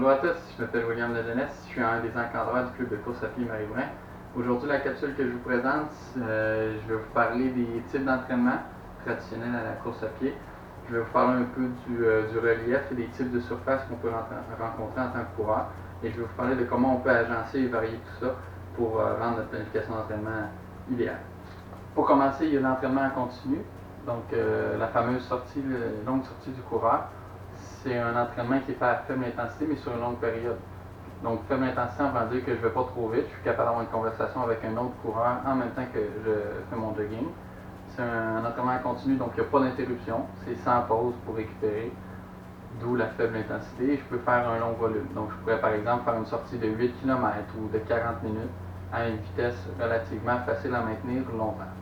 Bonjour à tous, je m'appelle William Lajeunesse, je suis un des encadreurs du club de course à pied Marie-Brun. Aujourd'hui, la capsule que je vous présente, je vais vous parler des types d'entraînement traditionnels à la course à pied. Je vais vous parler un peu du relief et des types de surfaces qu'on peut rencontrer en tant que coureur. Et je vais vous parler de comment on peut agencer et varier tout ça pour rendre notre planification d'entraînement idéale. Pour commencer, il y a l'entraînement en continu, donc la fameuse longue sortie du coureur. C'est un entraînement qui est fait à faible intensité, mais sur une longue période. Donc, faible intensité, on va dire que je ne vais pas trop vite. Je suis capable d'avoir une conversation avec un autre coureur en même temps que je fais mon jogging. C'est un entraînement continu, donc il n'y a pas d'interruption. C'est sans pause pour récupérer, d'où la faible intensité. Et je peux faire un long volume. Donc, je pourrais par exemple faire une sortie de 8 km ou de 40 minutes à une vitesse relativement facile à maintenir longtemps.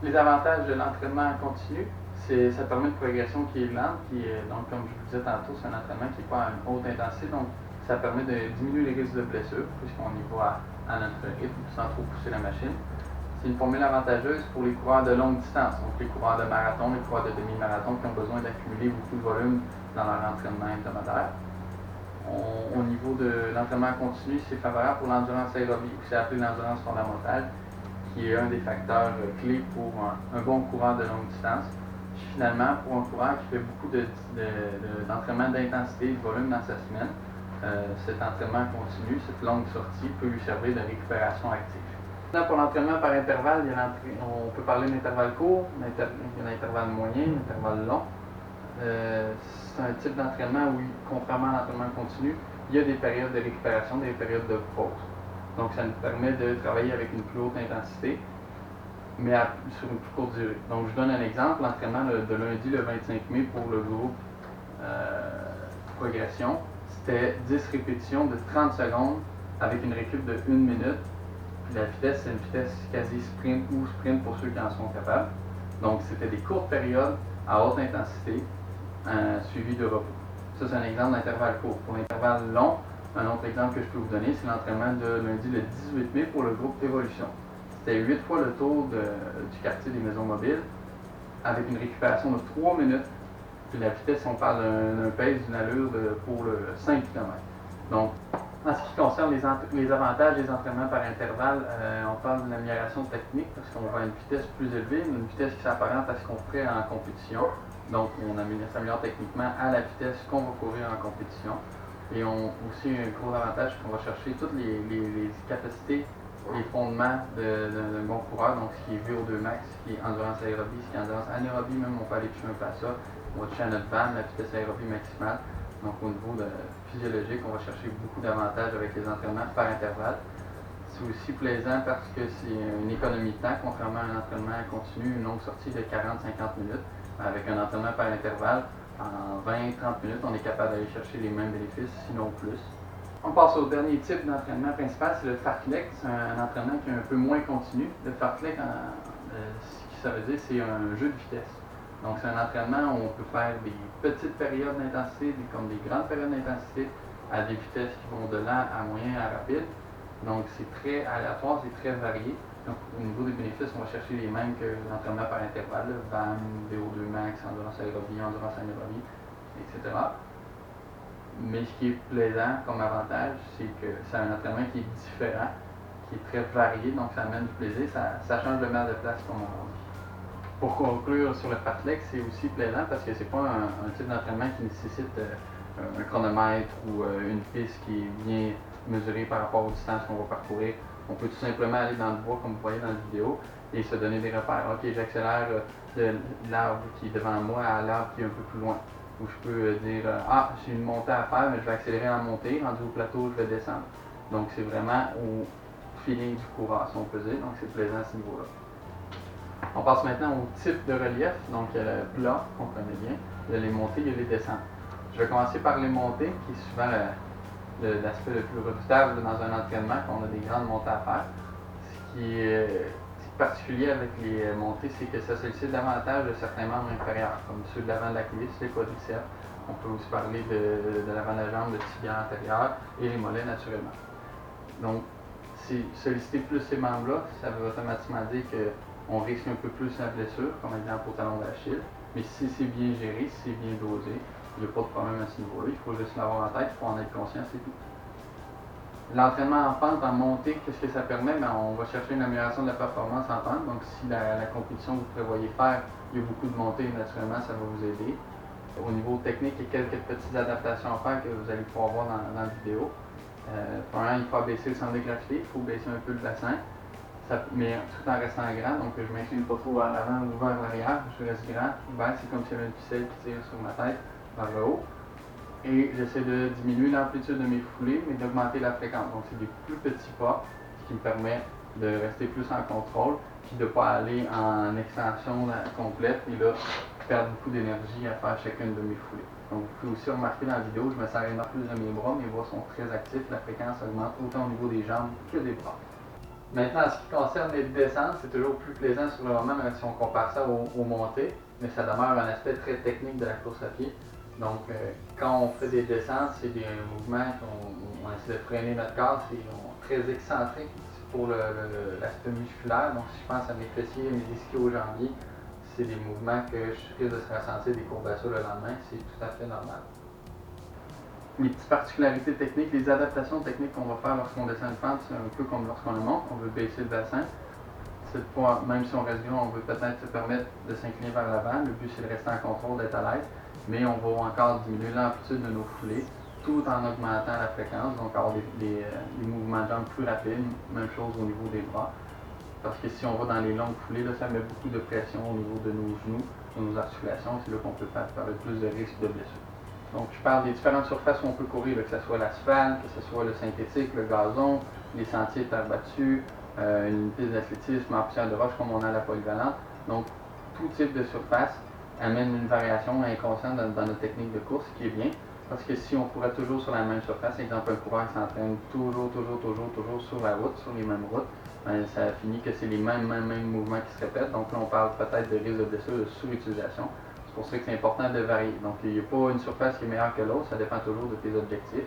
Les avantages de l'entraînement continu, ça permet une progression qui est lente, donc comme je vous disais tantôt, c'est un entraînement qui n'est pas à une haute intensité, donc ça permet de diminuer les risques de blessures, puisqu'on y va à notre rythme sans trop pousser la machine. C'est une formule avantageuse pour les coureurs de longue distance, donc les coureurs de marathon, les coureurs de demi-marathon qui ont besoin d'accumuler beaucoup de volume dans leur entraînement hebdomadaire. Au niveau de l'entraînement continu, c'est favorable pour l'endurance aérobie, ou c'est appelé l'endurance fondamentale, qui est un des facteurs clés pour un bon coureur de longue distance. Finalement, pour un coureur qui fait beaucoup d'entraînement d'intensité, de volume dans sa semaine, cet entraînement continu, cette longue sortie peut lui servir de récupération active. Pour l'entraînement par intervalle, on peut parler d'intervalle court, d'intervalle moyen, d'intervalle long. C'est un type d'entraînement où, contrairement à l'entraînement continu, il y a des périodes de récupération, des périodes de pause. Donc, ça nous permet de travailler avec une plus haute intensité, mais sur une plus courte durée. Donc, je donne un exemple, l'entraînement de lundi, le 25 mai, pour le groupe progression, c'était 10 répétitions de 30 secondes avec une récup de 1 minute. Puis la vitesse, c'est une vitesse quasi sprint ou sprint pour ceux qui en sont capables. Donc, c'était des courtes périodes à haute intensité, suivies de repos. Ça, c'est un exemple d'intervalle court. Pour l'intervalle long, un autre exemple que je peux vous donner, c'est l'entraînement de lundi le 18 mai pour le groupe Évolution. C'était 8 fois le tour du quartier des maisons mobiles avec une récupération de 3 minutes. Puis la vitesse, on parle d'un pace, d'une allure pour 5 km. Donc, en ce qui concerne les avantages des entraînements par intervalle, on parle d'une amélioration technique parce qu'on va à une vitesse plus élevée, une vitesse qui s'apparente à ce qu'on ferait en compétition. Donc, on s'améliore techniquement à la vitesse qu'on va courir en compétition. Et aussi, un gros avantage, c'est qu'on va chercher toutes les capacités, les fondements d'un bon coureur, donc ce qui est VO2 max, ce qui est endurance aérobie, ce qui est endurance anaérobie, même on peut aller toucher un peu à ça. On va toucher à notre VAM, la vitesse aérobie maximale. Donc au niveau physiologique, on va chercher beaucoup d'avantages avec les entraînements par intervalle. C'est aussi plaisant parce que c'est une économie de temps, contrairement à un entraînement continu, une longue sortie de 40-50 minutes. Avec un entraînement par intervalle, en 20-30 minutes, on est capable d'aller chercher les mêmes bénéfices, sinon plus. On passe au dernier type d'entraînement principal, c'est le fartlek. C'est un entraînement qui est un peu moins continu. Le fartlek, ce que ça veut dire, c'est un jeu de vitesse. Donc, c'est un entraînement où on peut faire des petites périodes d'intensité, comme des grandes périodes d'intensité, à des vitesses qui vont de lent à moyen à rapide. Donc, c'est très aléatoire, c'est très varié. Donc, au niveau des bénéfices, on va chercher les mêmes que l'entraînement par intervalle, VAM, VO2 max, endurance aérobie, endurance anaérobie, etc. Mais ce qui est plaisant comme avantage, c'est que c'est un entraînement qui est différent, qui est très varié, donc ça amène du plaisir, ça change le mal de place, comme on dit. Pour conclure sur le fartlek, c'est aussi plaisant parce que c'est pas un type d'entraînement qui nécessite un chronomètre ou une piste qui est bien mesurée par rapport aux distances qu'on va parcourir. On peut tout simplement aller dans le bois, comme vous voyez dans la vidéo, et se donner des repères. Ok, j'accélère de l'arbre qui est devant moi à l'arbre qui est un peu plus loin. Où je peux dire, j'ai une montée à faire, mais je vais accélérer en montée, rendu au plateau, je vais descendre. Donc c'est vraiment au feeling du coureur, si on peut dire, donc c'est plaisant à ce niveau-là. On passe maintenant au type de relief, donc il y a le plat, qu'on connaît bien, il y a les montées, il y a les descentes. Je vais commencer par les montées, qui est souvent l'aspect le plus redoutable dans un entraînement, quand on a des grandes montées à faire. Ce qui est particulier avec les montées, c'est que ça sollicite davantage de certains membres inférieurs, comme ceux de l'avant de la cuisse, les quadriceps. On peut aussi parler de l'avant de la jambe, le tibia antérieur et les mollets naturellement. Donc, si solliciter plus ces membres-là, ça veut automatiquement dire qu'on risque un peu plus la blessure, comme exemple au talon d'Achille. Mais si c'est bien géré, si c'est bien dosé, Il n'y a pas de problème à ce niveau-là, il faut juste l'avoir en tête, il faut en être conscient, c'est tout. L'entraînement en pente, en montée, qu'est-ce que ça permet? Ben, on va chercher une amélioration de la performance en pente. Donc, si la compétition que vous prévoyez faire, il y a beaucoup de montées, naturellement, ça va vous aider. Au niveau technique, il y a quelques petites adaptations à faire que vous allez pouvoir voir dans la vidéo. Premièrement, il faut abaisser le centre de gravité, il faut baisser un peu le bassin, mais tout en restant grand. Donc, je ne m'incline pas trop vers l'avant ou vers l'arrière, je reste grand. C'est comme s'il y avait une ficelle qui tire sur ma tête vers le haut. Et j'essaie de diminuer l'amplitude de mes foulées, mais d'augmenter la fréquence. Donc, c'est des plus petits pas, ce qui me permet de rester plus en contrôle, puis de ne pas aller en extension complète et là, perdre beaucoup d'énergie à faire chacune de mes foulées. Donc, vous pouvez aussi remarquer dans la vidéo, je me sers énormément plus de mes bras sont très actifs, la fréquence augmente autant au niveau des jambes que des bras. Maintenant, en ce qui concerne les descentes, c'est toujours plus plaisant sur le moment, même si on compare ça aux montées, mais ça demeure un aspect très technique de la course à pied. Donc, quand on fait des descentes, c'est des mouvements qu'on essaie de freiner notre corps, c'est très excentrique pour l'aspect musculaire. Donc, si je pense à mes fessiers, mes ischio-jambiers, c'est des mouvements que je risque de se ressentir des courbatures le lendemain, c'est tout à fait normal. Les petites particularités techniques, les adaptations techniques qu'on va faire lorsqu'on descend une pente, c'est un peu comme lorsqu'on le monte, on veut baisser le bassin. Cette fois, même si on reste grand, on veut peut-être se permettre de s'incliner vers l'avant. Le but, c'est de rester en contrôle, d'être à l'aise. Mais on va encore diminuer l'amplitude de nos foulées tout en augmentant la fréquence, donc avoir des mouvements de jambes plus rapides, même chose au niveau des bras. Parce que si on va dans les longues foulées, là, ça met beaucoup de pression au niveau de nos genoux, de nos articulations, c'est là qu'on peut faire plus de risques de blessures. Donc je parle des différentes surfaces où on peut courir, là, que ce soit l'asphalte, que ce soit le synthétique, le gazon, les sentiers de terre battue, une piste d'athlétisme en poussière de roche comme on a à la polyvalente. Donc tout type de surface amène une variation inconsciente dans notre technique de course, ce qui est bien, parce que si on courait toujours sur la même surface, exemple un coureur qui s'entraîne toujours sur la route, sur les mêmes routes, ben, ça finit que c'est les mêmes mouvements qui se répètent. Donc là, on parle peut-être de risque de blessure, de surutilisation. C'est pour ça que c'est important de varier. Donc il n'y a pas une surface qui est meilleure que l'autre, ça dépend toujours de tes objectifs,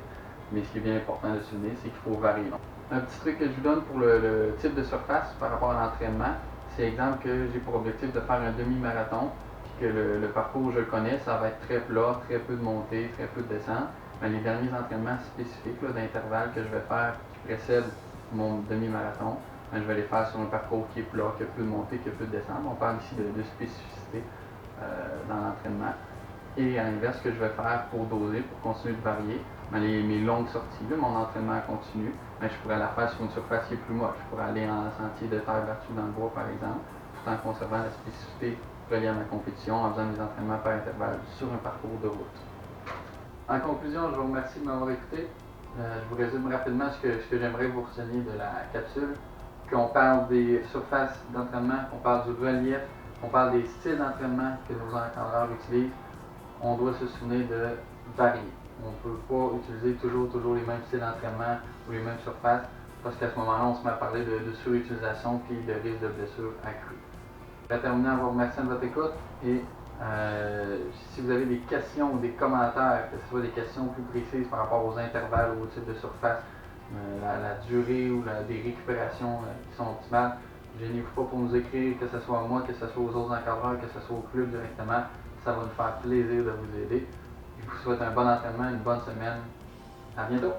mais ce qui est bien important de souligner, c'est qu'il faut varier. Un petit truc que je vous donne pour le type de surface par rapport à l'entraînement, c'est exemple que j'ai pour objectif de faire un demi-marathon, que le parcours je le connais, ça va être très plat, très peu de montée, très peu de descente. Mais les derniers entraînements spécifiques d'intervalle que je vais faire qui précèdent mon demi-marathon, je vais les faire sur un parcours qui est plat, qui a peu de montée, qui a peu de descente. On parle ici de spécificité dans l'entraînement. Et à l'inverse, ce que je vais faire pour doser, pour continuer de varier, mes longues sorties, mon entraînement continu, je pourrais la faire sur une surface qui est plus moche. Je pourrais aller en sentier de terre battue dans le bois, par exemple, tout en conservant la spécificité reliée à ma compétition, en faisant des entraînements par intervalle sur un parcours de route. En conclusion, je vous remercie de m'avoir écouté. Je vous résume rapidement ce que j'aimerais vous retenir de la capsule. Qu'on parle des surfaces d'entraînement, qu'on parle du relief, qu'on parle des styles d'entraînement que nos encadreurs utilisent. On doit se souvenir de varier. On ne peut pas utiliser toujours les mêmes styles d'entraînement ou les mêmes surfaces parce qu'à ce moment-là, on se met à parler de surutilisation puis de risque de blessure accrue. Je vais terminer en vous remerciant de votre écoute et si vous avez des questions ou des commentaires, que ce soit des questions plus précises par rapport aux intervalles ou au type de surface, la durée ou des récupérations qui sont optimales, gênez-vous pas pour nous écrire, que ce soit à moi, que ce soit aux autres encadreurs, que ce soit au club directement. Ça va nous faire plaisir de vous aider. Je vous souhaite un bon entraînement, une bonne semaine. À bientôt!